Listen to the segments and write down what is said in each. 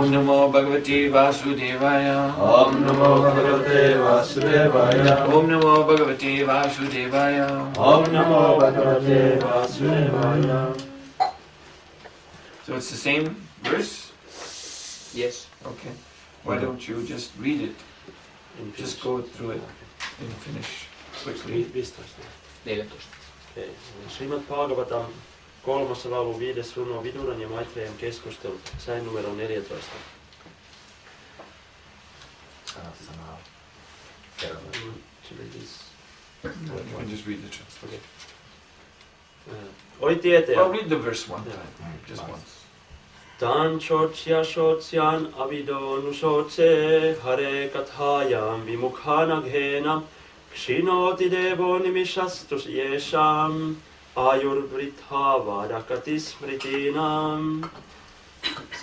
Om Namo Bhagavate Vasudevaya. Om Namo Bhagavate Vasudevaya. Om Namo Bhagavate Vasudevaya. Om Namo Bhagavate Vasudevaya. So it's the same verse? Yes. Okay. Why don't you just read it? Just go through it and finish quickly. 15. 14. Okay. Srimad Bhagavatam, 3. laulu, 5. runo, Viduran ja Maitreyan keskustelut, säin numero 14. You can just read the translation. Oi tietäjä. I'll read the verse one time, just once. Tan chotsya chotsyan avidonu chotse hare kathayam vimukhana ghena kshinoti devo nimishastus yesham ayurvritha vadakatis smritinam.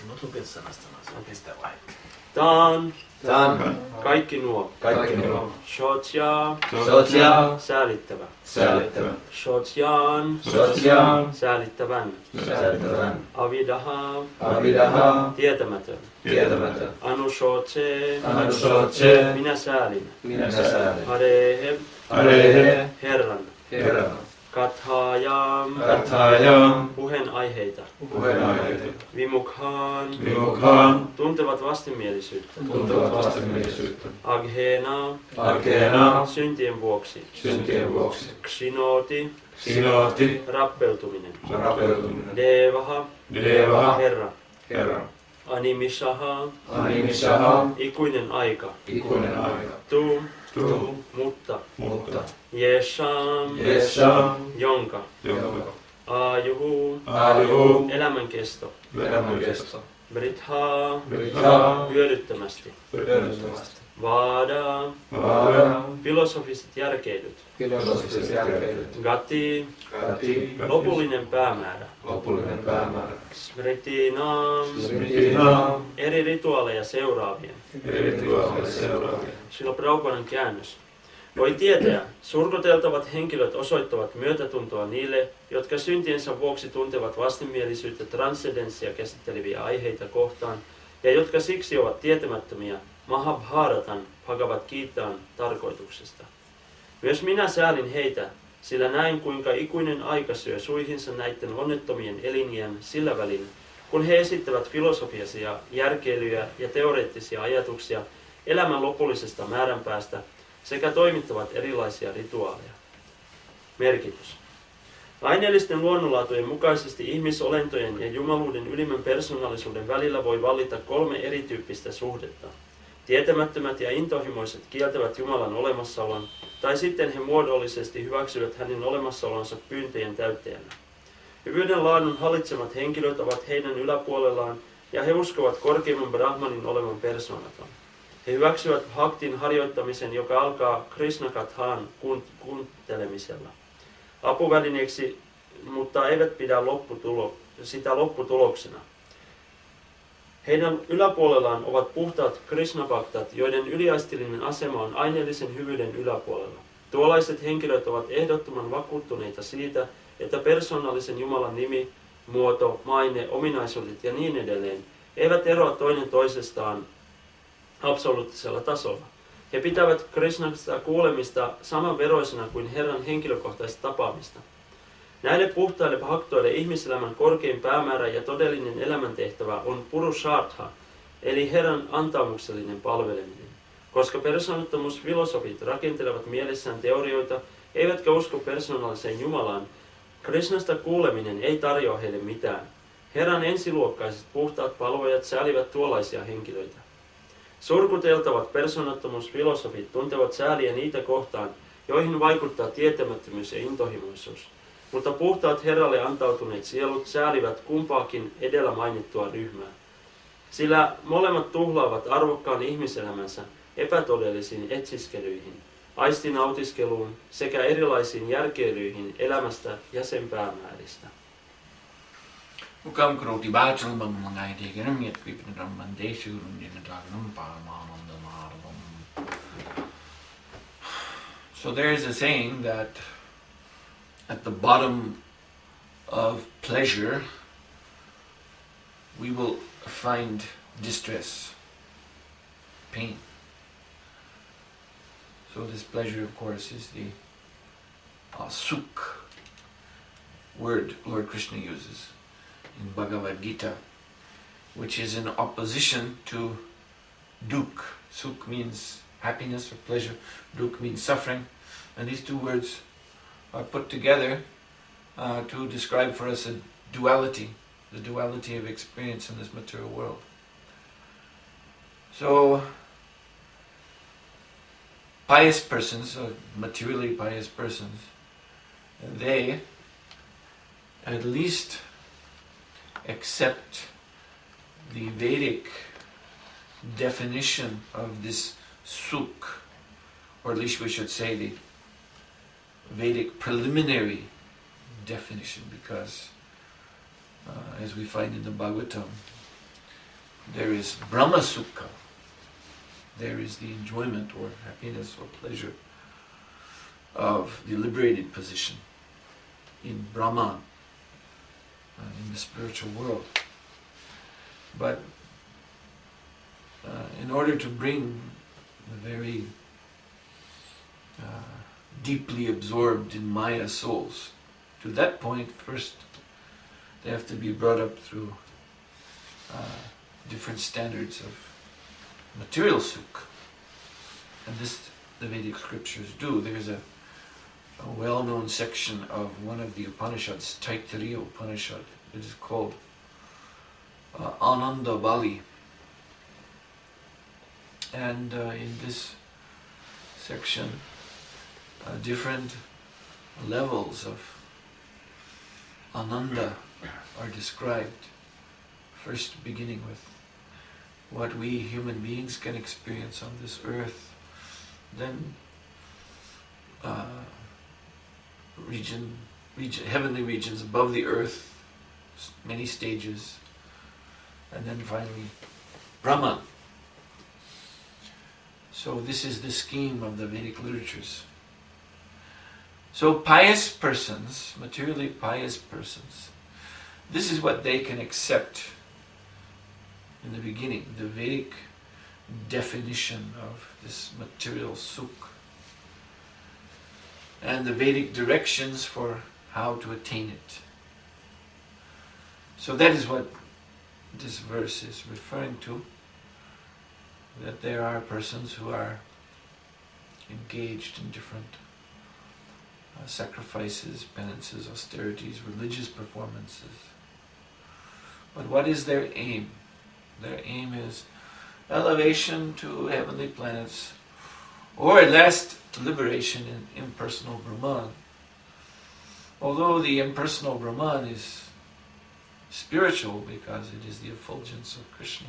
Sinut lukee sanasta pistä vaikka. Tan Tan. kaikki nuo. Kaikki nuo. Chotsya Chotsya. säälittävä. Säälittävä. Chotsyan Chotsyan. säälittävän. Säälittävän. Avidaha Avidaha. tietämätön. Tietämätön. Anushotse Anushotse. minä säälin. Minä säälin. Harehe Harehe. Herran. Herran. Kathayam Kathayam. puheenaiheita. Puheenaiheita. Vimukhaan Vimukhaan. tuntevat vastenmielisyyttä. Tuntevat vastenmielisyyttä. Aghena Aghena. syntien vuoksi. Syntien vuoksi. Kshinoti Sinoti. rappeutuminen. Rapeutuminen. Devaha Devaha. Herra. Herra. Animishaha Animishaha. ikuinen aika. Ikuinen aika. Tu Tu. mutta Mutta. Yesham Yesham. jonka Jonka. Ajuhu Ajuhu. elämänkesto. Elämänkesto. Britha Britha. hyödyttömästi. Hyödyttömästi. Vada Vada. filosofiset järkeilyt. Filosofiset järkeilyt. Gati Gati. lopullinen päämäärä. Lopullinen päämäärä. Smritinam Smritinam. eri rituaaleja seuraavien. Eri rituaaleja seuraavien. Sillä Prabhupadan käännös. Voi tietää, surkuteltavat henkilöt osoittavat myötätuntoa niille, jotka syntiensä vuoksi tuntevat vastenmielisyyttä transcendenssia käsitteleviä aiheita kohtaan, ja jotka siksi ovat tietämättömiä Mahabharatan Bhagavad Gitaan tarkoituksesta. Myös minä säälin heitä, sillä näin kuinka ikuinen aika syö suihinsa näiden onnettomien eliniän sillä välin, kun he esittävät filosofiaisia järkeilyjä ja teoreettisia ajatuksia elämän lopullisesta määränpäästä sekä toimittavat erilaisia rituaaleja. Merkitys. Aineellisten luonnonlaatujen mukaisesti ihmisolentojen ja jumaluuden ylimmän persoonallisuuden välillä voi vallita 3 erityyppistä suhdetta. Tietämättömät ja intohimoiset kieltävät Jumalan olemassaolon, tai sitten he muodollisesti hyväksyvät hänen olemassaolonsa pyyntöjen täyttäjänä. Hyvyyden laadun hallitsemat henkilöt ovat heidän yläpuolellaan, ja he uskovat korkeimman Brahmanin olevan persoonaton. He hyväksyvät bhaktin harjoittamisen, joka alkaa Krishna-kathaan kuuntelemisella apuvälineeksi, mutta eivät pidä sitä lopputuloksena. Heidän yläpuolellaan ovat puhtaat Krishna-bhaktat, joiden yliaistillinen asema on aineellisen hyvyyden yläpuolella. Tuollaiset henkilöt ovat ehdottoman vakuuttuneita siitä, että persoonallisen Jumalan nimi, muoto, maine, ominaisuudet ja niin edelleen eivät eroa toinen toisestaan absoluuttisella tasolla. He pitävät Krishnasta kuulemista samanveroisena kuin Herran henkilökohtaista tapaamista. Näille puhtaille bhaktoille ihmiselämän korkein päämäärä ja todellinen elämäntehtävä on purushartha, eli Herran antaumuksellinen palveleminen. Koska persoonattomuusfilosofit rakentelevat mielessään teorioita, eivätkä usko persoonalliseen Jumalaan, Krishnasta kuuleminen ei tarjoa heille mitään. Herran ensiluokkaiset puhtaat palvojat säälivät tuollaisia henkilöitä. Surkuteltavat persoonattomuusfilosofit tuntevat sääliä niitä kohtaan, joihin vaikuttaa tietämättömyys ja intohimoisuus. Mutta puhtaat Herralle antautuneet sielut säälivät kumpaakin edellä mainittua ryhmää. Sillä molemmat tuhlaavat arvokkaan ihmiselämänsä epätodellisiin etsiskelyihin, aistinautiskeluun sekä erilaisiin järkeilyihin elämästä ja sen päämääristä. Ukam kroti bachalmam mangaitegeram yatvipnram mandeshurum dinatagnam paramahanandamarvam. So there is a saying that at the bottom of pleasure we will find distress, pain. So this pleasure, of course, is the sukh word Lord Krishna uses in Bhagavad Gita, which is in opposition to dukh. Sukh means happiness or pleasure, dukh means suffering, and these two words are put together to describe for us a duality, the duality of experience in this material world. So, pious persons, or materially pious persons, they at least accept the Vedic definition of this sukh, or at least we should say the Vedic preliminary definition, because as we find in the Bhagavatam, there is Brahma Sukha. There is the enjoyment or happiness or pleasure of the liberated position in Brahman, in the spiritual world. But in order to bring the very deeply absorbed in Maya souls to that point, first they have to be brought up through different standards of material sukh. And this the Vedic scriptures do. There's a well-known section of one of the Upanishads, Taittiriya Upanishad. It is called Ananda Bali. And in this section, different levels of Ananda are described. First beginning with what we human beings can experience on this earth, then heavenly regions above the earth, many stages, and then finally Brahman. So this is the scheme of the Vedic literatures. So pious persons, materially pious persons, this is what they can accept in the beginning, the Vedic definition of this material sukh and the Vedic directions for how to attain it. So that is what this verse is referring to, that there are persons who are engaged in different sacrifices, penances, austerities, religious performances. But what is their aim? Their aim is elevation to heavenly planets, or at last liberation in impersonal Brahman. Although the impersonal Brahman is spiritual because it is the effulgence of Krishna,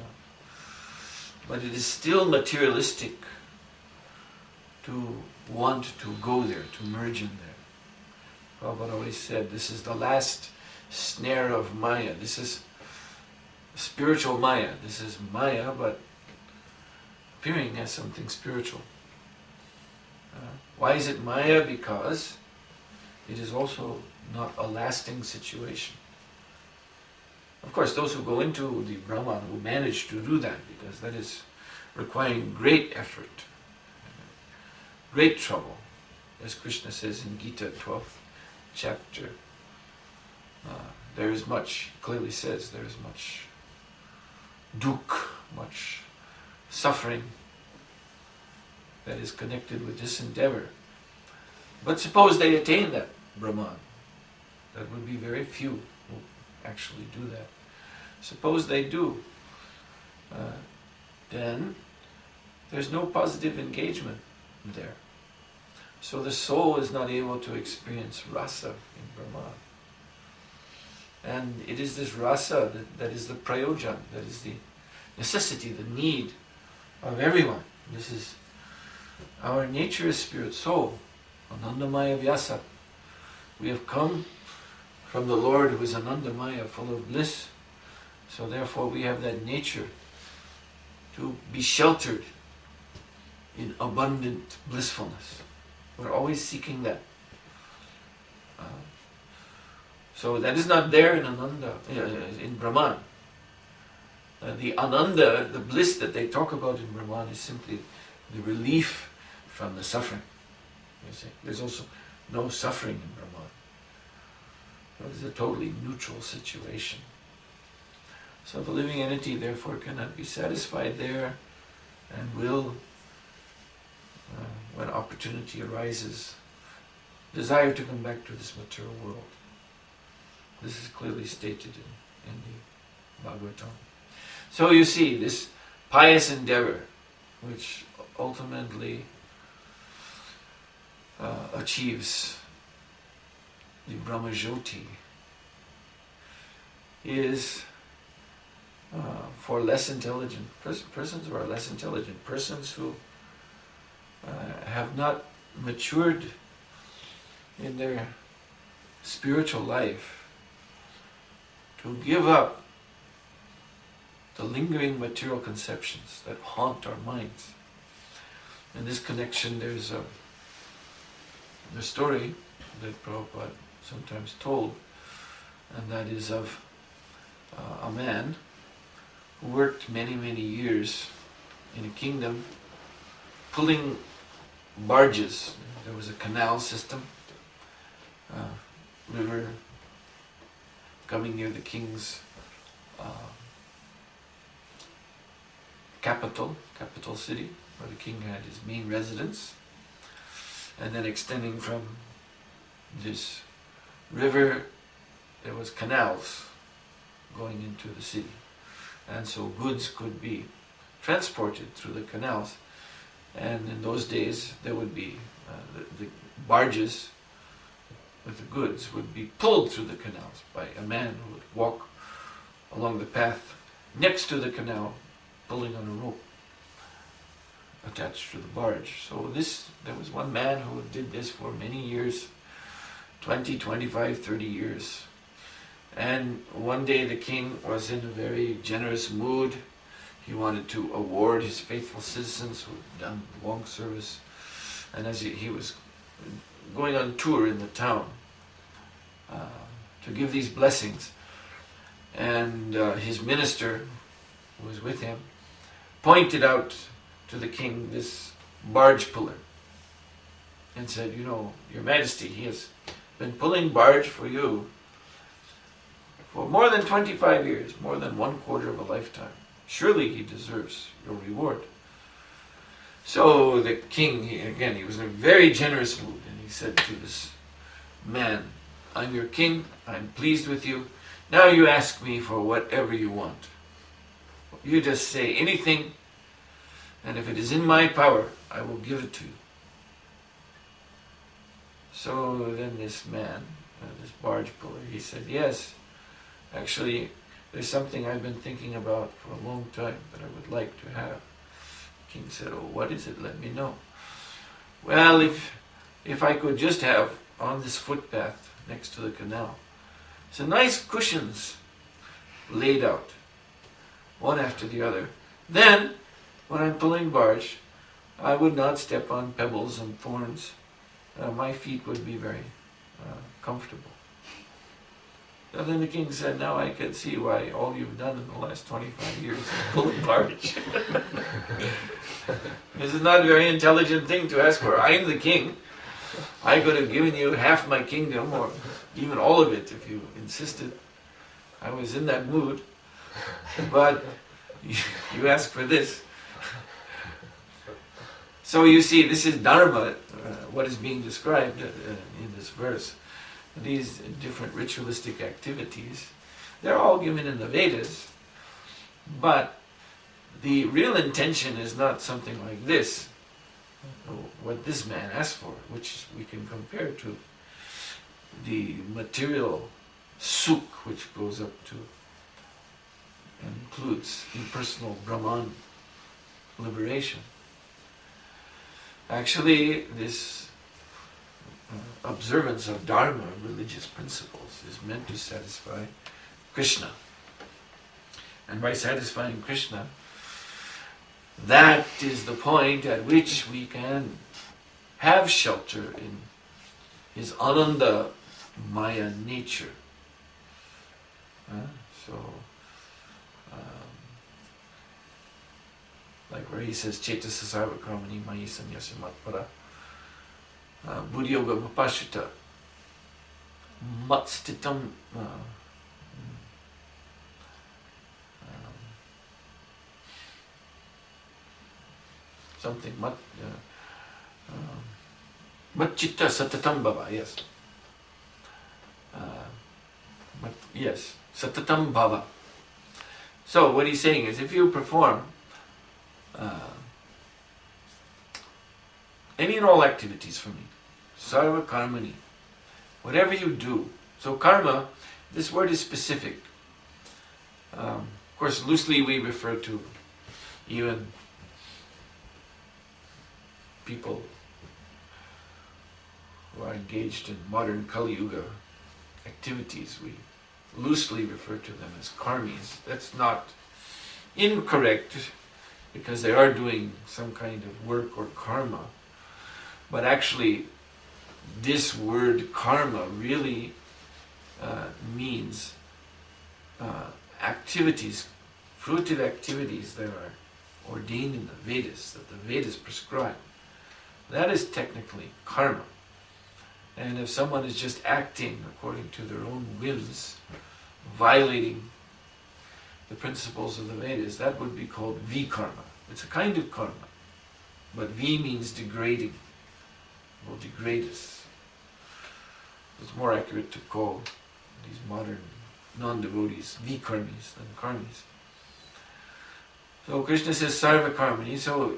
but it is still materialistic to want to go there, to merge in there. Prabhupada always said, this is the last snare of Maya. This is spiritual Maya. This is Maya, but appearing as something spiritual. Why is it Maya? Because it is also not a lasting situation. Of course, those who go into the Brahman will manage to do that, because that is requiring great effort, great trouble. As Krishna says in Gita, 12th chapter, there is much, clearly says, there is much dukh, much suffering that is connected with this endeavor. But suppose they attain that Brahman, that would be very few who actually do that. Suppose they do, then there's no positive engagement there. So the soul is not able to experience rasa in Brahman. And it is this rasa that is the prayojan, that is the necessity, the need of everyone. This is our nature is spirit soul, Anandamaya Vyasa. We have come from the Lord who is Anandamaya, full of bliss. So therefore we have that nature to be sheltered in abundant blissfulness. We're always seeking that. So that is not there in Ananda, in Brahman. The ananda, the bliss that they talk about in Brahman is simply the relief from the suffering. You see, there's also no suffering in Brahman. It is a totally neutral situation. So the living entity therefore cannot be satisfied there and will, when opportunity arises, desire to come back to this material world. This is clearly stated in the Bhagavatam. So you see, this pious endeavor, which ultimately achieves the Brahmajyoti, is for less intelligent persons who are less intelligent, persons who have not matured in their spiritual life, to give up the lingering material conceptions that haunt our minds. In this connection, there's the story that Prabhupada sometimes told, and that is of a man who worked many, many years in a kingdom pulling barges. There was a canal system, river coming near the king's capital city, where the king had his main residence, and then extending from this river there was canals going into the city, and so goods could be transported through the canals. And in those days there would be the barges with the goods would be pulled through the canals by a man who would walk along the path next to the canal, pulling on a rope attached to the barge. So there was one man who did this for many years, 20, 25, 30 years. And one day the king was in a very generous mood. He wanted to award his faithful citizens who had done long service. And as he was going on tour in the town to give these blessings, and his minister, who was with him, pointed out to the king this barge puller and said, "You know, Your Majesty, he has been pulling barge for you for more than 25 years, more than 1/4 of a lifetime. Surely he deserves your reward." So the king, he was in a very generous mood, and he said to this man, "I'm your king, I'm pleased with you. Now you ask me for whatever you want. You just say anything, and if it is in my power, I will give it to you." So then this man, this barge puller, he said, "Yes, actually, there's something I've been thinking about for a long time that I would like to have." The king said, "Oh, what is it? Let me know." "Well, if I could just have on this footpath next to the canal some nice cushions laid out, one after the other. Then, when I'm pulling barge, I would not step on pebbles and thorns. My feet would be very comfortable." And then the king said, "Now I can see why all you've done in the last 25 years is pulling barge. This is not a very intelligent thing to ask for. I'm the king. I could have given you half my kingdom, or even all of it if you insisted. I was in that mood. But you asked for this." So you see, this is dharma, what is being described in this verse. These different ritualistic activities, they're all given in the Vedas, but the real intention is not something like this, what this man asked for, which we can compare to the material sukh, which goes up to and includes impersonal Brahman liberation. Actually, this observance of dharma, religious principles, is meant to satisfy Krishna. And by satisfying Krishna, that is the point at which we can have shelter in his Ananda Maya nature. like where he says, Cetasa sarva karmani mayi sanyasya matpara, buddhi yoga vipashuta, matstitam, something, matchitta satatam bhava, yes. Yes, satatam bhava. So what he's saying is, if you perform any and all activities for me, sarva karmani, whatever you do. So karma, this word is specific. Of course, loosely we refer to even people who are engaged in modern Kali Yuga activities. We loosely refer to them as karmis. That's not incorrect, because they are doing some kind of work or karma. But actually, this word karma really means activities, fruitive activities that are ordained in the Vedas, that the Vedas prescribe. That is technically karma. And if someone is just acting according to their own whims, violating the principles of the Vedas, that would be called vikarma. It's a kind of karma. But vi means degrading, will degrade us. It's more accurate to call these modern non-devotees vikarmis than karmis. So Krishna says sarva karmani. So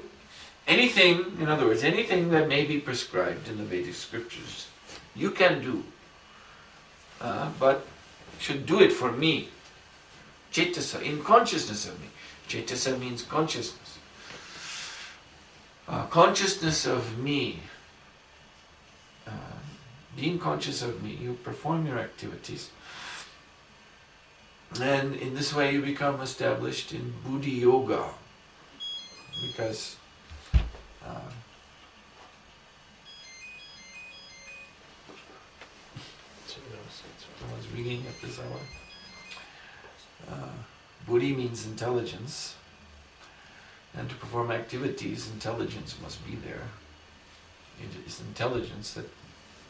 anything, in other words, anything that may be prescribed in the Vedic scriptures, you can do, but should do it for me. Cetasa, in consciousness of me. Cetasa means consciousness. Consciousness of me. Being conscious of me, you perform your activities, and in this way you become established in Buddhi Yoga, because someone's ringing at this hour. Buddhi means intelligence, and to perform activities, intelligence must be there. It is intelligence that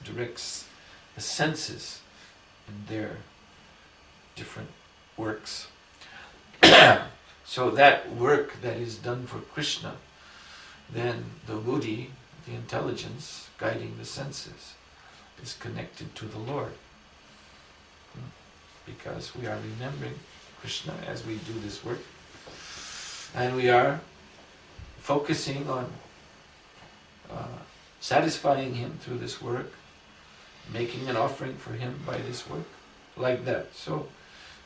directs the senses in their different works. So that work that is done for Krishna, then the buddhi, the intelligence guiding the senses, is connected to the Lord. Because we are remembering Krishna as we do this work, and we are focusing on satisfying Him through this work, making an offering for Him by this work, like that. So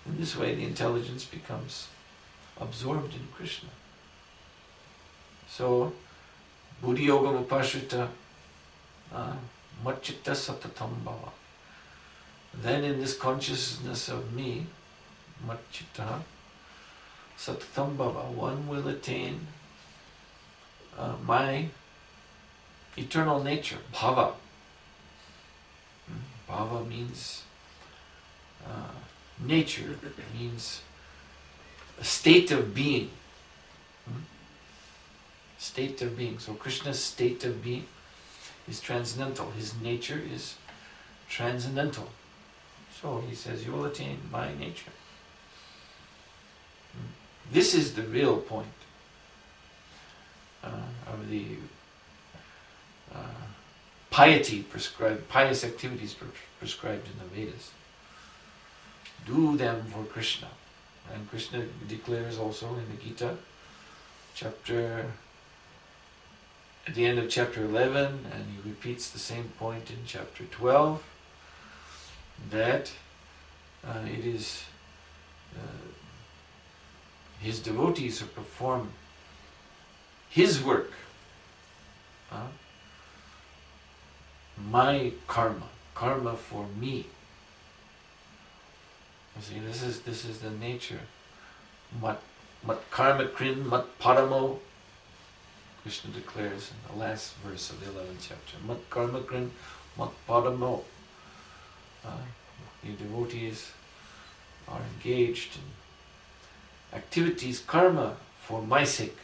in this way the intelligence becomes absorbed in Krishna. So buddhi yoga upashrita matchitta satatam bhava. Then in this consciousness of me, matchitta satatam bhava, one will attain my eternal nature, bhava. Bhava means nature, means a state of being. State of being. So Krishna's state of being is transcendental. His nature is transcendental. So he says, you will attain my nature. This is the real point of the piety prescribed, pious activities prescribed in the Vedas. Do them for Krishna. And Krishna declares also in the Gita, at the end of chapter 11, and he repeats the same point in chapter 12, that it is his devotees who perform his work, my karma for me. You see, this is the nature. Mat karma krin mat paramo. Krishna declares in the last verse of the 11th chapter. Mat karma krin mat paramo. The devotees are engaged in activities, karma, for my sake.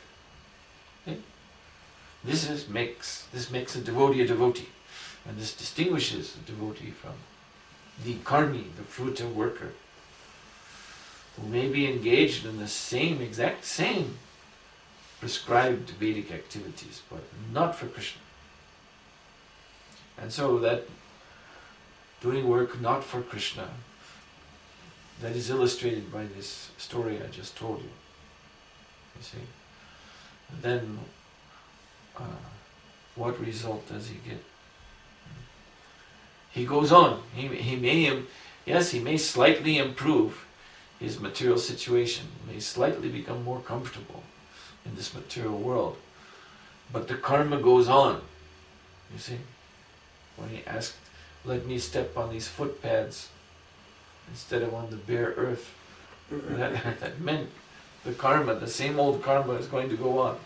Okay? This makes a devotee, and this distinguishes a devotee from the karmi, the fruitive worker, who may be engaged in the exact same prescribed Vedic activities, but not for Krishna. And so that doing work not for Krishna, that is illustrated by this story I just told you. You see? And then what result does he get? He goes on. He may slightly improve his material situation, may slightly become more comfortable in this material world, but the karma goes on. You see? When he asked, let me step on these footpads instead of on the bare earth, that meant the karma, the same old karma, is going to go on.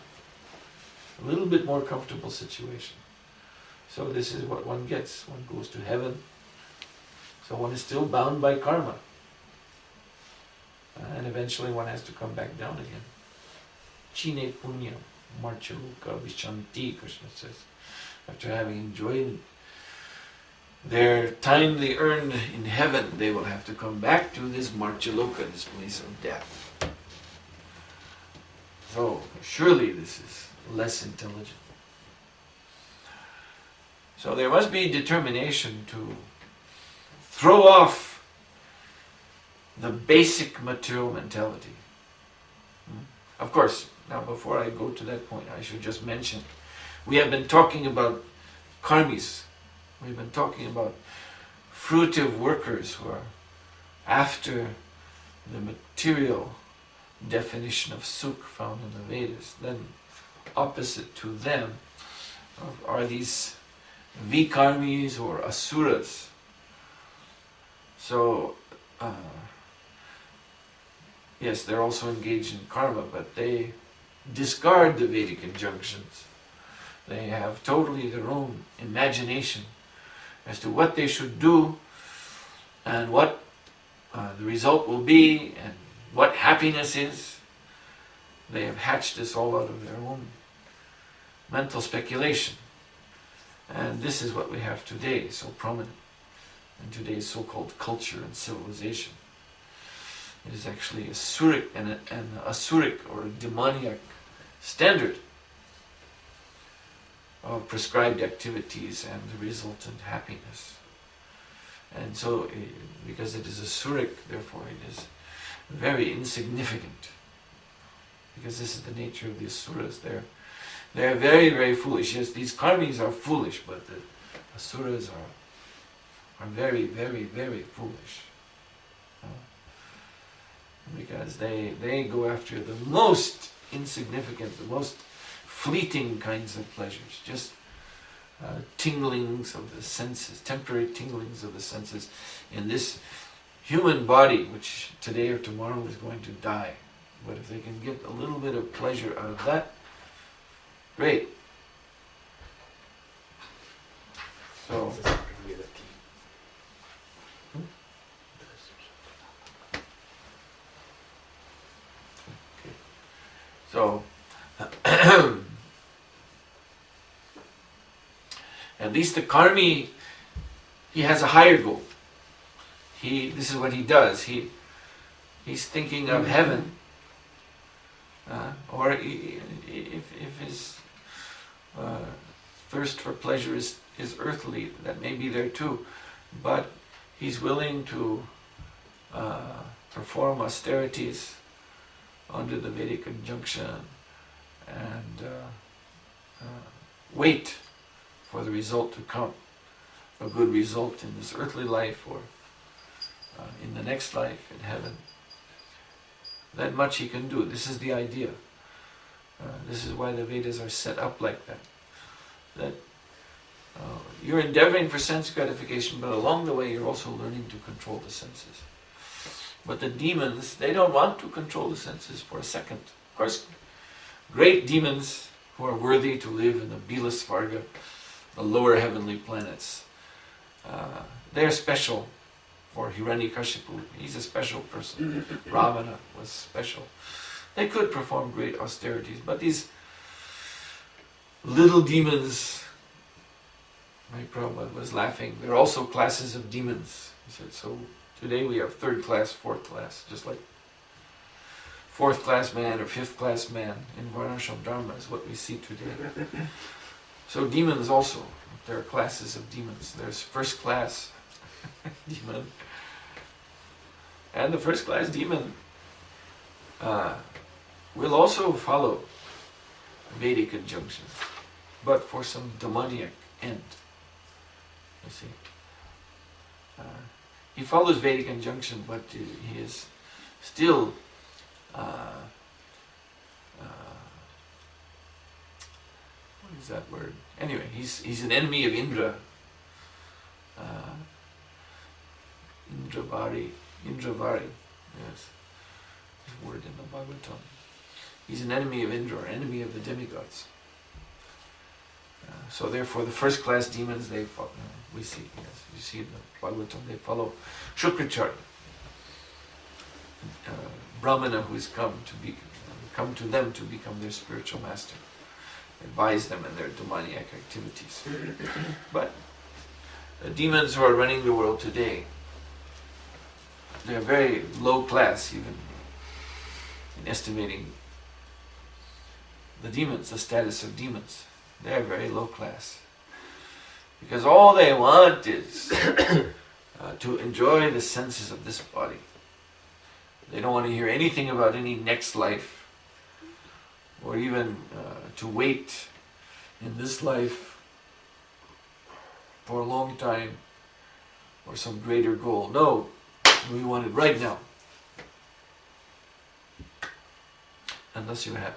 A little bit more comfortable situation. So this is what one gets. One goes to heaven. So one is still bound by karma. And eventually one has to come back down again. Chine punyam marchaluka vishanti, Krishna says. After having enjoyed their time they earned in heaven, they will have to come back to this marchaloka, this place of death. So surely this is less intelligent. So there must be determination to throw off the basic material mentality. Of course, now before I go to that point, I should just mention, we have been talking about karmis. We've been talking about fruitive workers who are after the material definition of sukh found in the Vedas. Then opposite to them are these vikarmis or asuras. So, yes, they're also engaged in karma, but they discard the Vedic injunctions. They have totally their own imagination as to what they should do and what the result will be and what happiness is. They have hatched this all out of their own mental speculation. And this is what we have today, so prominent in today's so-called culture and civilization. It is actually a asuric or a demoniac standard of prescribed activities and the resultant happiness. And so, because it is asuric, therefore it is very insignificant. Because this is the nature of the asuras. They're very, very foolish. Yes, these karmis are foolish, but the asuras are very, very, very foolish. Because they go after the most insignificant, the most fleeting kinds of pleasures, just tinglings of the senses, temporary tinglings of the senses in this human body, which today or tomorrow is going to die. But if they can get a little bit of pleasure out of that, great. So, so at least the karmi, he has a higher goal. This is what he does. He's thinking of heaven, or if his thirst for pleasure is earthly, that may be there too. But he's willing to perform austerities under the Vedic injunction and wait for the result to come, a good result in this earthly life or in the next life in heaven. That much he can do. This is the idea. This is why the Vedas are set up like that. That you're endeavoring for sense gratification, but along the way you're also learning to control the senses. But the demons, they don't want to control the senses for a second. Of course, great demons who are worthy to live in the Bila Svarga, the lower heavenly planets, they're special. For Hiranyakashipu, he's a special person. Ravana was special. They could perform great austerities, but these little demons. My Prabhupada was laughing. There are also classes of demons. He said, so today we have third class, fourth class, just like fourth class man or fifth class man in Varnashram Dharma is what we see today. So demons also, there are classes of demons. There's first class demon. And the first class demon will also follow Vedic injunctions, but for some demoniac end. You see, he follows Vedic injunction, but he is still what is that word? Anyway, he's an enemy of Indra. Indravari, yes, this word in the Bhagavatam. He's an enemy of Indra, enemy of the demigods. So therefore the first class demons, they follow, we see, yes, you see in the Bhagavatam, they follow Shukracharya, Brahmana who has come to them to become their spiritual master, advise them in their demoniac activities. But the demons who are running the world today, they're very low class even in estimating the demons, the status of demons. They're very low class. Because all they want is to enjoy the senses of this body. They don't want to hear anything about any next life, or even to wait in this life for a long time, or some greater goal. No, we want it right now. Unless you have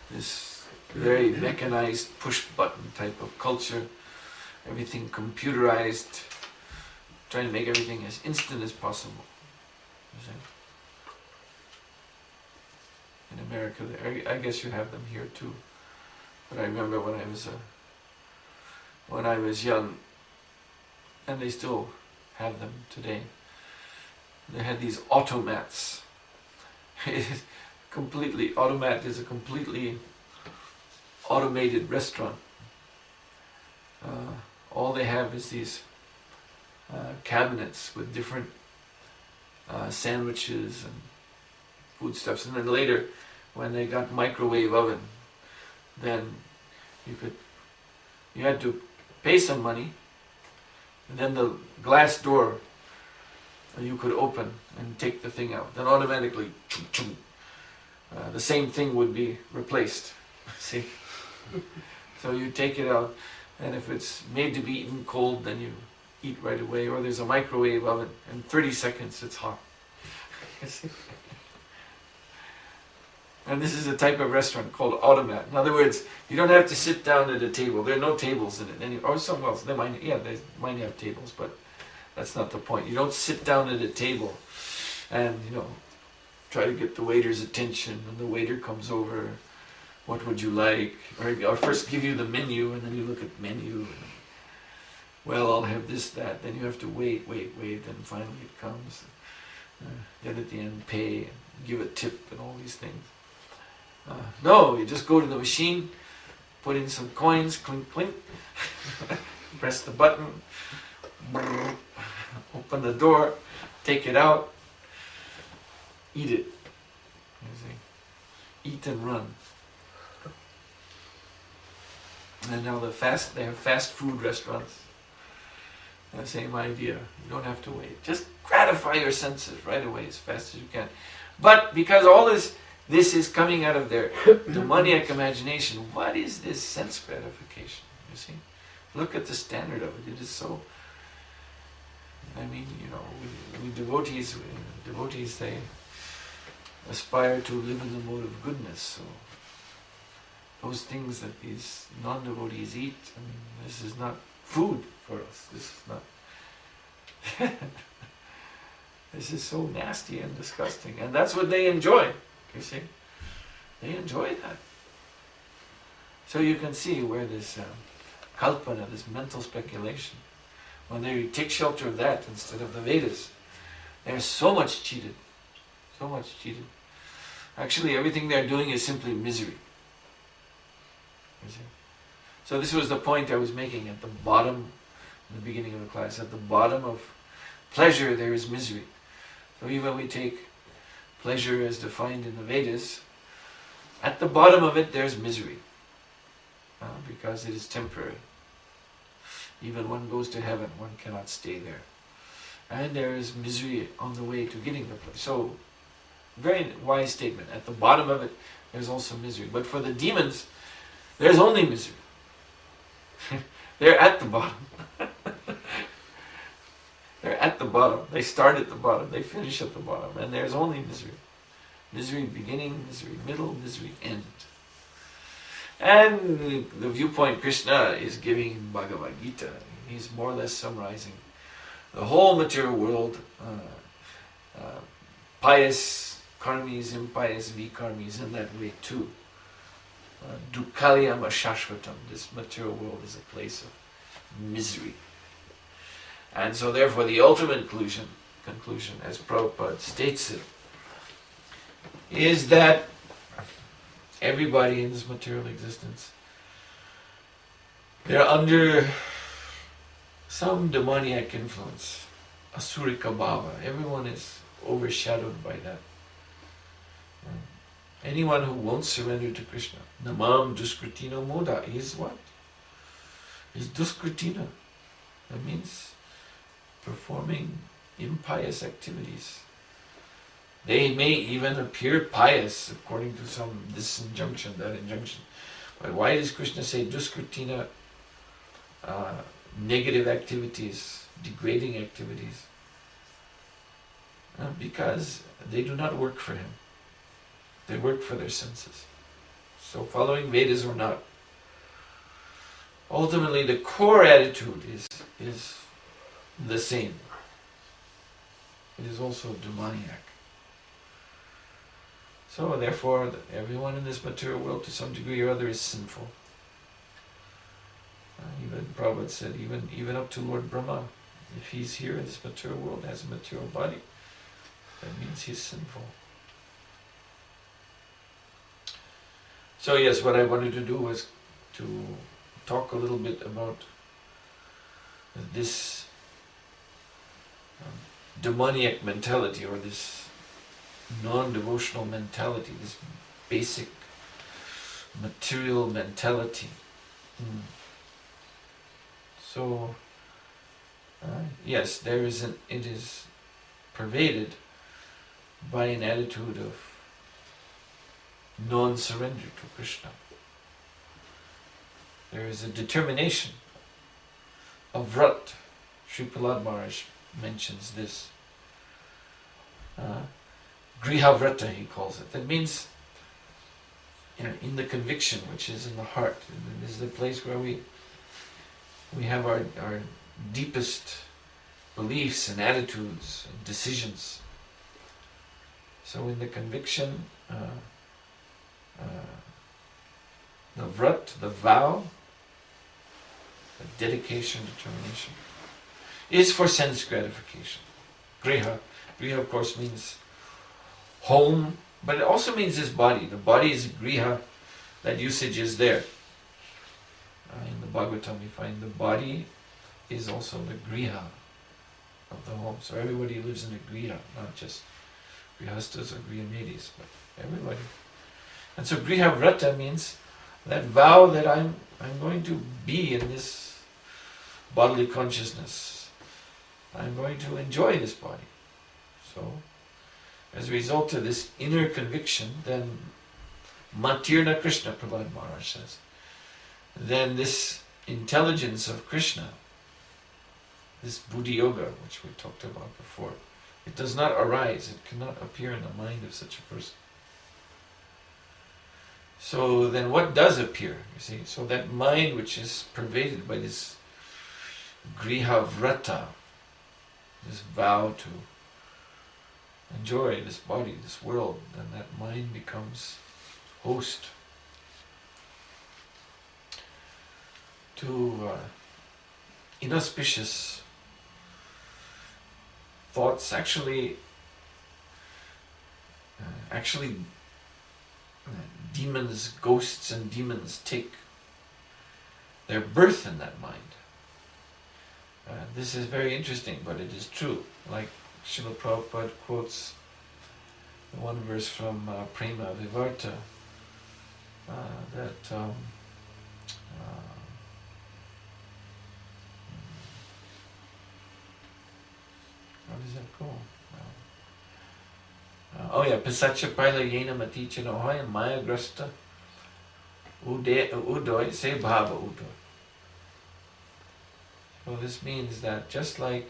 this very mechanized push-button type of culture, everything computerized, trying to make everything as instant as possible. You see? In America, I guess you have them here too. But I remember when I was young, and they still have them today. They had these automats. Automat is a completely automated restaurant. All they have is these cabinets with different sandwiches and foodstuffs. And then later, when they got microwave oven, then you had to pay some money, and then the glass door you could open and take the thing out. Then automatically, the same thing would be replaced. See? So you take it out, and if it's made to be eaten cold, then you eat right away. Or there's a microwave oven, and 30 seconds it's hot. And this is a type of restaurant called automat. In other words, you don't have to sit down at a table. There are no tables in it. Or somewhere else. They might have tables, but that's not the point. You don't sit down at a table and, try to get the waiter's attention, and the waiter comes over, what would you like? Or first give you the menu, and then you look at the menu, and, well, I'll have this, that. Then you have to wait, then finally it comes. Then at the end, pay, and give a tip, and all these things. No, you just go to the machine, put in some coins, clink, clink, press the button, open the door, take it out, eat it. You see? Eat and run. And now they have fast food restaurants. The same idea. You don't have to wait. Just gratify your senses right away as fast as you can. But because all this is coming out of their demoniac imagination, what is this sense gratification? You see? Look at the standard of it. It is so... we devotees, they aspire to live in the mode of goodness. So those things that these non-devotees eat, this is not food for us. This is not... This is so nasty and disgusting. And that's what they enjoy, you see. They enjoy that. So you can see where this kalpana, this mental speculation, when they take shelter of that instead of the Vedas, they're so much cheated. So much cheated. Actually, everything they're doing is simply misery. You see? So this was the point I was making at the bottom, in the beginning of the class, at the bottom of pleasure there is misery. So even we take pleasure as defined in the Vedas, at the bottom of it there's misery, because it is temporary. Even one goes to heaven, one cannot stay there. And there is misery on the way to getting the place. So, very wise statement. At the bottom of it, there's also misery. But for the demons, there's only misery. They're at the bottom. They're at the bottom. They start at the bottom. They finish at the bottom. And there's only misery. Misery beginning, misery middle, misery end. And the viewpoint Krishna is giving in Bhagavad Gita, he's more or less summarizing the whole material world, pious karmis, impious vikarmis, in that way too. Dukkalayam ashashvatam, this material world is a place of misery. And so therefore the ultimate conclusion, as Prabhupada states it, is that everybody in this material existence, they're under some demoniac influence, asurika bhava. Everyone is overshadowed by that. Anyone who won't surrender to Krishna, namam duskritino moda, is what? Is duskritina. That means performing impious activities. They may even appear pious according to this injunction, that injunction. But why does Krishna say duskritina, negative activities, degrading activities? Because they do not work for him. They work for their senses. So following Vedas or not, ultimately the core attitude is the same. It is also demoniac. So therefore, everyone in this material world to some degree or other is sinful. Even Prabhupada said, even up to Lord Brahma, if he's here in this material world, has a material body, that means he's sinful. So yes, what I wanted to do was to talk a little bit about this demoniac mentality, or this non-devotional mentality, this basic material mentality. So, yes, it is pervaded by an attitude of non-surrender to Krishna. There is a determination of vrat. Sri Prahlad Maharaj mentions this. Grihavrata, he calls it. That means, in the conviction, which is in the heart. And this is the place where we have our deepest beliefs and attitudes and decisions. So in the conviction, the vrat, the vow, the dedication, determination, is for sense gratification. Griha of course means home, but it also means this body. The body is griha, that usage is there. In the Bhagavatam we find the body is also the griha of the home. So everybody lives in a griha, not just grihastas or grihamedis, but everybody. And so griha vrata means that vow that I'm going to be in this bodily consciousness. I'm going to enjoy this body. So, as a result of this inner conviction, then Matirna Krishna, Prahlad Maharaj says, then this intelligence of Krishna, this Buddhi Yoga, which we talked about before, it does not arise, it cannot appear in the mind of such a person. So then what does appear? You see, so that mind which is pervaded by this griha vrata, this vow to enjoy this body, this world, then that mind becomes host to inauspicious thoughts. Actually, demons, ghosts and demons take their birth in that mind. This is very interesting, but it is true. Like Srila Prabhupada quotes the one verse from Prema Vivarta, that how does that go? Oh yeah, Pisacha Paila Yena Maticha Nohoy Maya Grasta Udoy Se Bhava Udoy. So this means that just like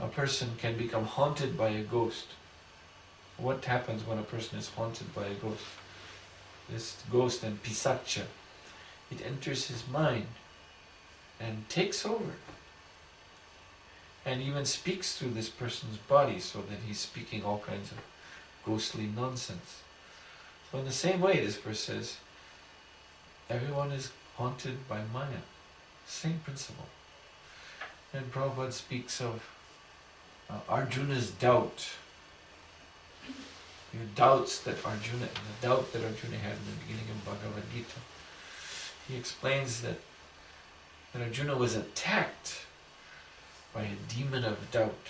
a person can become haunted by a ghost, what happens when a person is haunted by a ghost? This ghost and pisacha, it enters his mind and takes over, and even speaks through this person's body, so that he's speaking all kinds of ghostly nonsense. So in the same way, this verse says, everyone is haunted by Maya. Same principle. And Prabhupada speaks of Arjuna's doubt. The doubts that Arjuna, the doubt that Arjuna had in the beginning of Bhagavad Gita. He explains that Arjuna was attacked by a demon of doubt.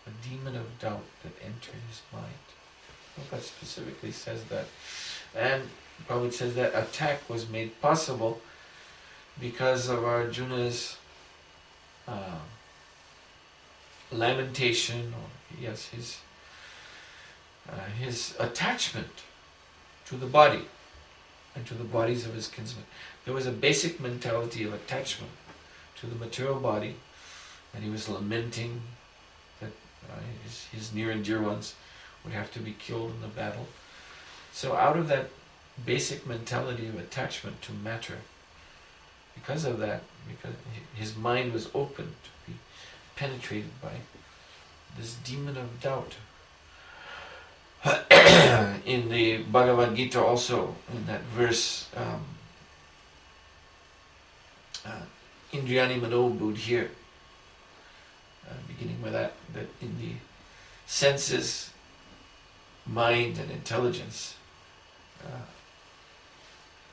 A demon of doubt that entered his mind. Prabhupada specifically says that. And Prabhupada says that attack was made possible because of Arjuna's lamentation, or yes, his attachment to the body and to the bodies of his kinsmen. There was a basic mentality of attachment to the material body, and he was lamenting that his near and dear ones would have to be killed in the battle. So out of that basic mentality of attachment to matter, because of that, because his mind was open to be penetrated by this demon of doubt. In the Bhagavad Gita also, in that verse, Indriyani Mano Buddhir, beginning with that in the senses, mind and intelligence,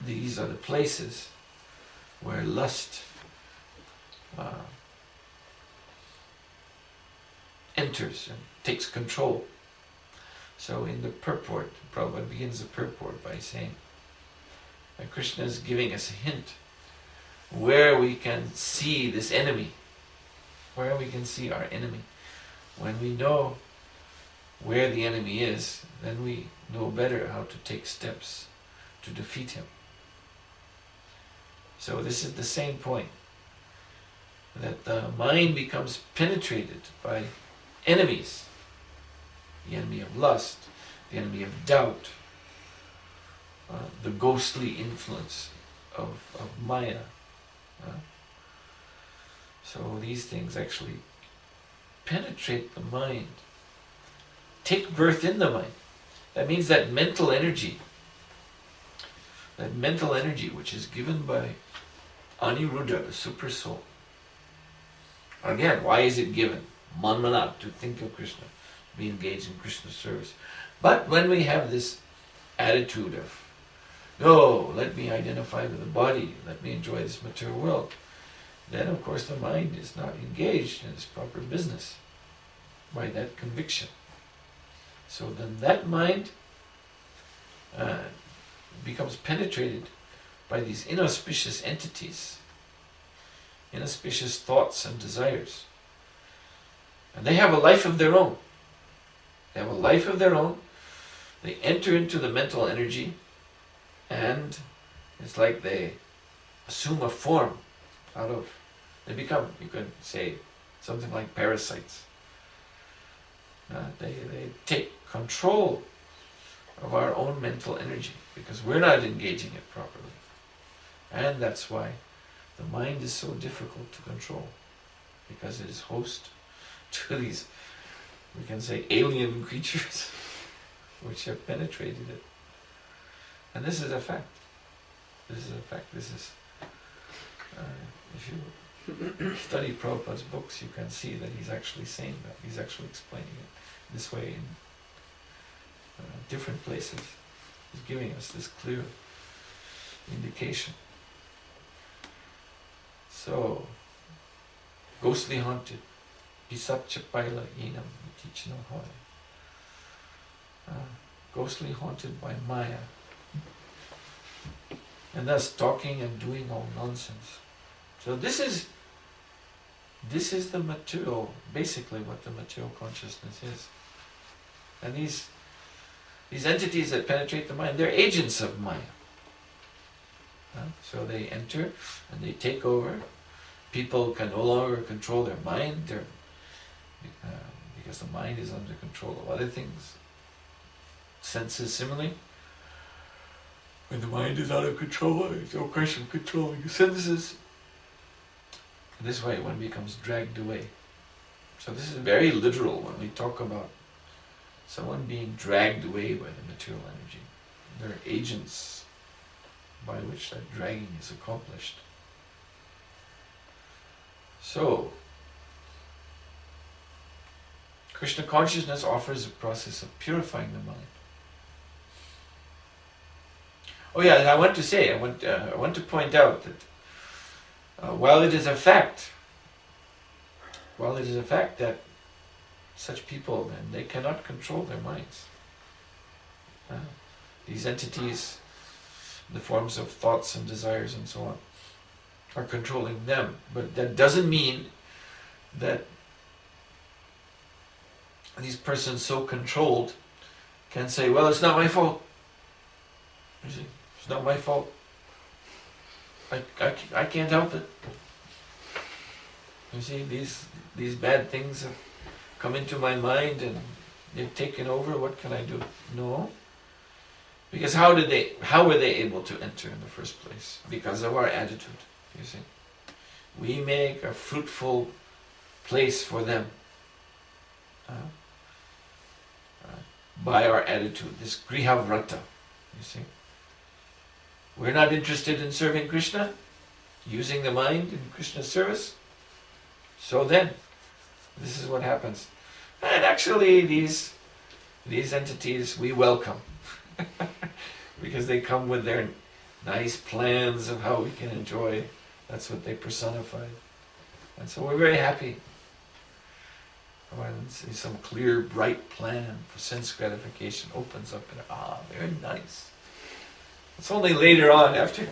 these are the places where lust enters and takes control. So in the purport, Prabhupada begins the purport by saying that Krishna is giving us a hint where we can see this enemy, where we can see our enemy. When we know where the enemy is, then we know better how to take steps to defeat him. So this is the same point, that the mind becomes penetrated by enemies. The enemy of lust, the enemy of doubt, the ghostly influence of Maya. So these things actually penetrate the mind, take birth in the mind. That means that mental energy which is given by Aniruddha, the super soul. Again, why is it given? Manmana, to think of Krishna, to be engaged in Krishna's service. But when we have this attitude of, no, let me identify with the body, let me enjoy this material world, then of course the mind is not engaged in its proper business by that conviction. So then that mind becomes penetrated by these inauspicious entities, inauspicious thoughts and desires. And they have a life of their own. They have a life of their own. They enter into the mental energy, and it's like they assume a form out of, they become, you could say, something like parasites. They take control of our own mental energy because we're not engaging it properly. And that's why the mind is so difficult to control, because it is host to these, we can say, alien creatures which have penetrated it. And this is a fact. This is a fact. This is, if you study Prabhupada's books, you can see that he's actually saying that. He's actually explaining it this way in different places. He's giving us this clear indication. So, ghostly haunted, pisatcha paila yenam itichno hoy. Ghostly haunted by Maya. And thus talking and doing all nonsense. So this is the material, basically what the material consciousness is. And these entities that penetrate the mind, they're agents of Maya. So they enter and they take over. People can no longer control their mind, because the mind is under control of other things. Senses similarly. When the mind is out of control, there's no question of controlling the senses. This way one becomes dragged away. So this is very literal when we talk about someone being dragged away by the material energy. They're agents by which that dragging is accomplished. So, Krishna consciousness offers a process of purifying the mind. Oh yeah, I want to point out that while it is a fact that such people, then they cannot control their minds. These entities, the forms of thoughts and desires and so on, are controlling them. But that doesn't mean that these persons so controlled can say, well, it's not my fault. You see, it's not my fault. I can't help it. You see, these bad things have come into my mind and they've taken over. What can I do? No. Because how were they able to enter in the first place? Because of our attitude, you see. We make a fruitful place for them by our attitude, this griha vrata, you see. We're not interested in serving Krishna, using the mind in Krishna's service. So then, this is what happens. And actually these entities we welcome. Because they come with their nice plans of how we can enjoy. That's what they personify. And so we're very happy when some clear, bright plan for sense gratification opens up and very nice. It's only later on, after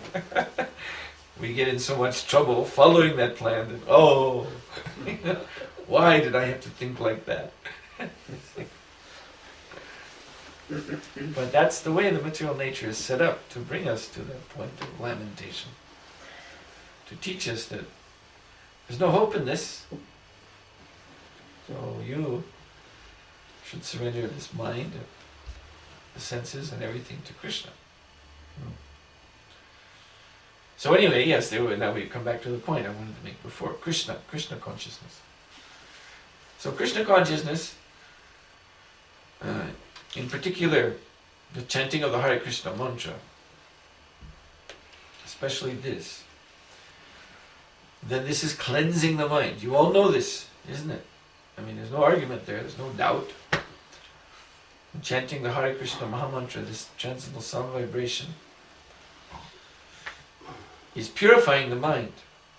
we get in so much trouble following that plan, that, why did I have to think like that? But that's the way the material nature is set up, to bring us to that point of lamentation. To teach us that there's no hope in this. So you should surrender this mind, the senses and everything to Krishna. So anyway, yes, now we come back to the point I wanted to make before. Krishna consciousness. So Krishna consciousness, in particular, the chanting of the Hare Krishna mantra, especially this, then this is cleansing the mind. You all know this, isn't it? I mean, there's no argument there, there's no doubt. Chanting the Hare Krishna Mahamantra, this transcendental sound vibration, is purifying the mind.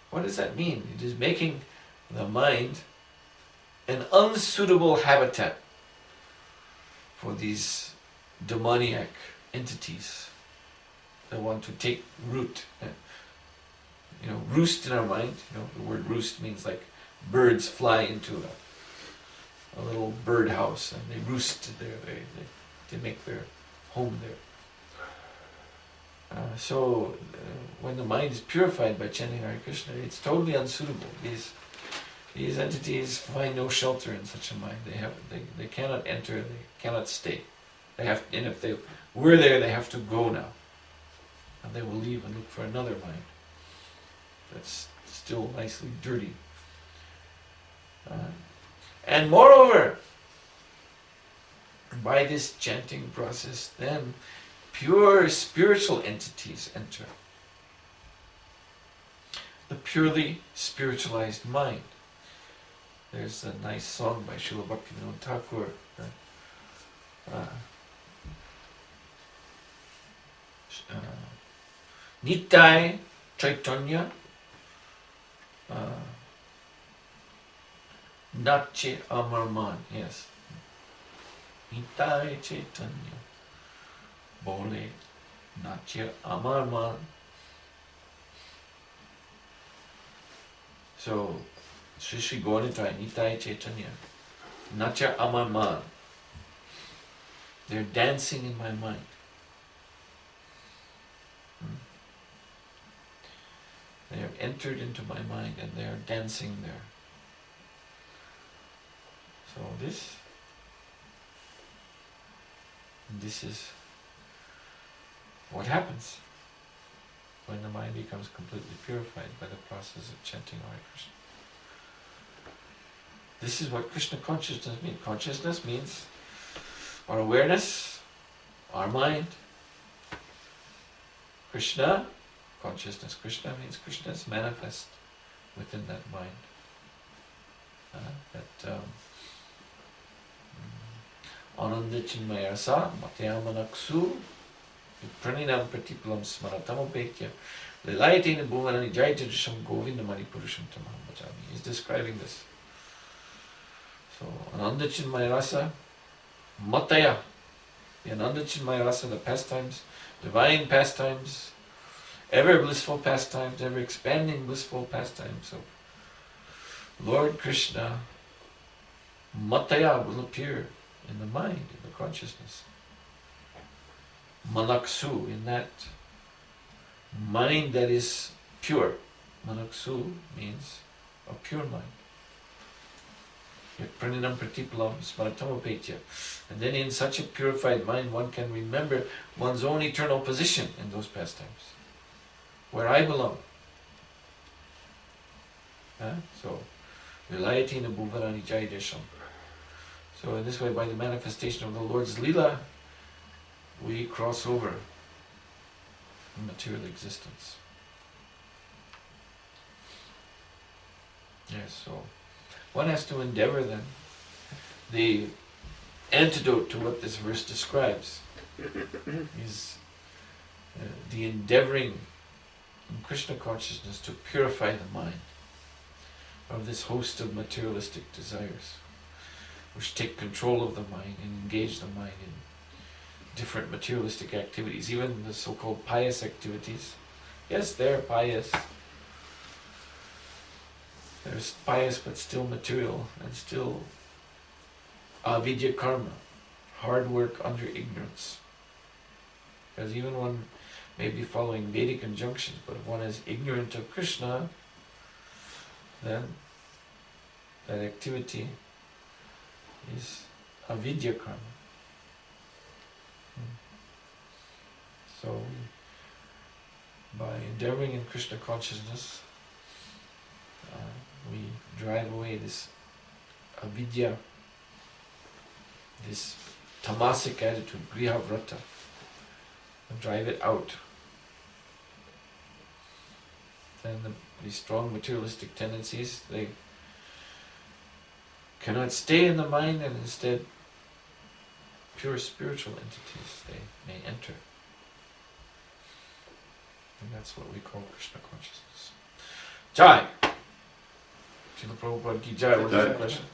What does that mean? It is making the mind an unsuitable habitat for these demoniac entities that want to take root. Roost in our mind. The word roost means like birds fly into a little bird house and they roost there. They make their home there. So when the mind is purified by chanting Hare Krishna, it's totally unsuitable. These entities find no shelter in such a mind. They cannot enter. They cannot stay. And if they were there, they have to go now, and they will leave and look for another mind that's still nicely dirty. And moreover, by this chanting process, then pure spiritual entities enter. The purely spiritualized mind. There's a nice song by Srila Bhaktivinoda Thakur. Nitai Chaitanya Nache Amarman. Yes. Nitai Chaitanya Bole Nache Amarman. So, Sri Sri Gauranitai, Nitai Chaitanya, Nacha Amarman. They're dancing in my mind. They have entered into my mind and they are dancing there. So this is what happens when the mind becomes completely purified by the process of chanting Hare Krishna. This is what Krishna consciousness means. Consciousness means our awareness, our mind. Krishna, consciousness. Krishna means Krishna is manifest within that mind. Ananda Chinmayasa Matyamanaksu Praninam Pratipulam Smaratamopekya Lilayatina Bhuvanani Jayajadisham Govindamani Purusham Tamaham Bhajami. He's describing this. So Ananda Chinmayasa Mataya, the Ananda Chinmayasa, the pastimes, divine pastimes, ever blissful pastimes, ever expanding blissful pastimes of Lord Krishna, Mataya will appear in the mind, in the consciousness. Manaksu, in that mind that is pure. Manaksu means a pure mind. Praninam Pratipalam Smaratamopetya. And then in such a purified mind one can remember one's own eternal position in those pastimes, where I belong. So, Vilayatina Bhuvarani Jayadesham. So in this way, by the manifestation of the Lord's Leela, we cross over material existence. Yes, so one has to endeavor then. The antidote to what this verse describes is the endeavoring in Krishna consciousness to purify the mind of this host of materialistic desires, which take control of the mind and engage the mind in different materialistic activities, even the so-called pious activities. Yes, they're pious. They're pious but still material and still avidya karma, hard work under ignorance. Because even one may be following Vedic injunctions, but if one is ignorant of Krishna, then that activity is avidya karma. So, by endeavoring in Krishna consciousness, we drive away this avidya, this tamasic attitude, griha vrata, and drive it out. Then these strong materialistic tendencies, they cannot stay in the mind, and instead pure spiritual entities they may enter. And that's what we call Krishna consciousness. Jai! Srila Prabhupada ki Jai. What is the question?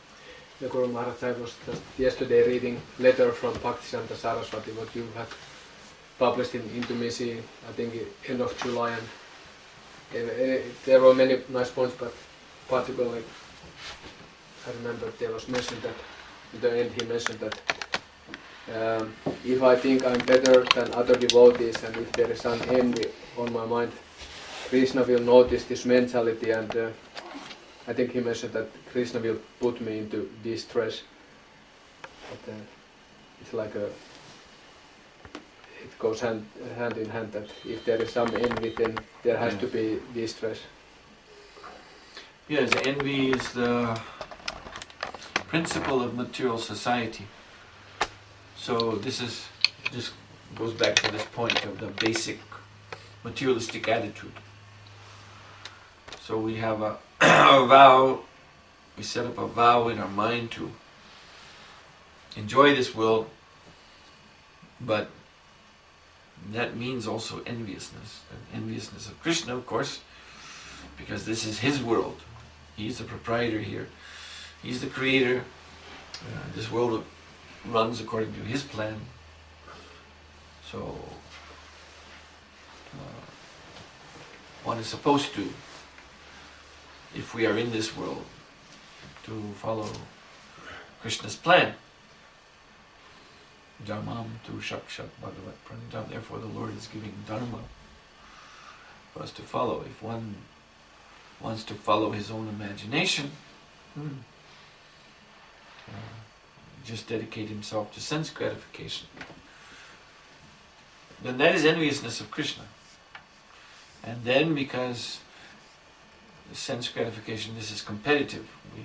The Guru Maharaj, I was just yesterday reading letter from Bhaktisiddhanta Saraswati, what you had published in Intimacy, I think end of July, and there were many nice points, but particularly I remember there was mentioned that, in the end he mentioned that if I think I'm better than other devotees and if there is some envy on my mind, Krishna will notice this mentality, and I think he mentioned that Krishna will put me into distress. But it's like it goes hand in hand, that if there is some envy, then there has to be distress. Yes, envy is the principle of material society. So this goes back to this point of the basic materialistic attitude. So we have a vow, we set up a vow in our mind to enjoy this world, but that means also enviousness. And enviousness of Krishna, of course, because this is his world. He's the proprietor here. He's the creator. This world runs according to his plan. So one is supposed to, if we are in this world, to follow Krishna's plan. Dharmam tu shakshat bhagavat pranidam. Therefore the Lord is giving dharma for us to follow. If one wants to follow his own imagination, just dedicate himself to sense gratification, then that is enviousness of Krishna. And then because sense gratification, this is competitive, we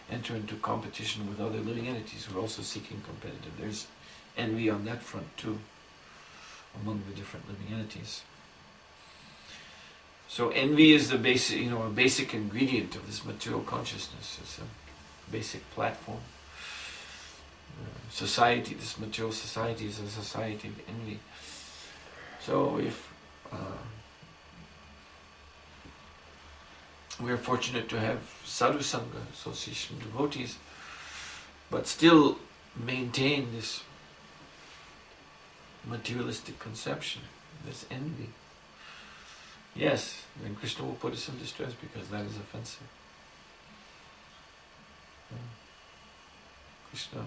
enter into competition with other living entities who are also seeking competitive. There's envy on that front too, among the different living entities. So envy is the basic, a basic ingredient of this material consciousness. It's a basic platform. Society, this material society, is a society of envy. So if we are fortunate to have sadhu sangha, association of devotees, but still maintain this materialistic conception, this envy, yes, then Krishna will put us in distress because that is offensive. Krishna,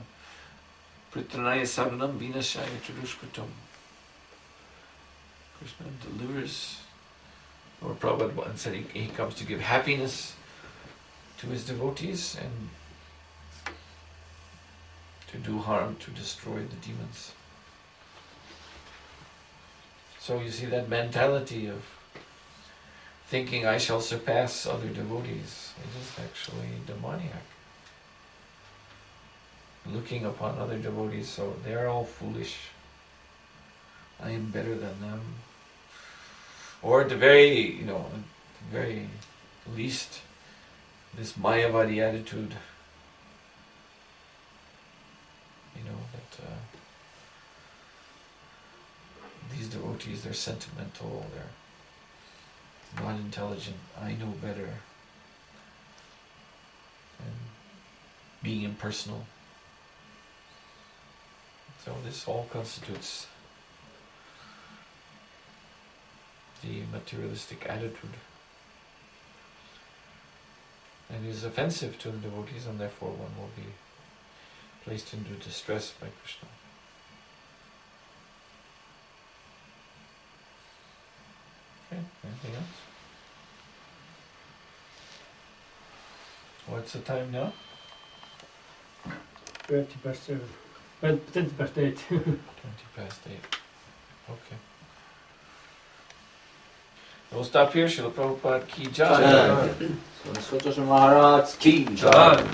pritranaya saranam vinashaya chadushkritam. Krishna delivers, or Prabhupada once said he comes to give happiness to his devotees and to do harm, to destroy the demons. So you see that mentality of thinking I shall surpass other devotees, it is actually demoniac. Looking upon other devotees, so they are all foolish. I am better than them. Or at the very, very least, this Mayavadi attitude, that these devotees, they're sentimental, they're not intelligent, I know better, and being impersonal. So this all constitutes the materialistic attitude, and is offensive to the devotees, and therefore one will be placed into distress by Krishna. Okay, anything else? What's the time now? 20 past 7. 20 past 8. 20 past 8. Okay. We'll stop here. Srila Prabhupada ki jai. Suhotra Swami Maharaj ki jai.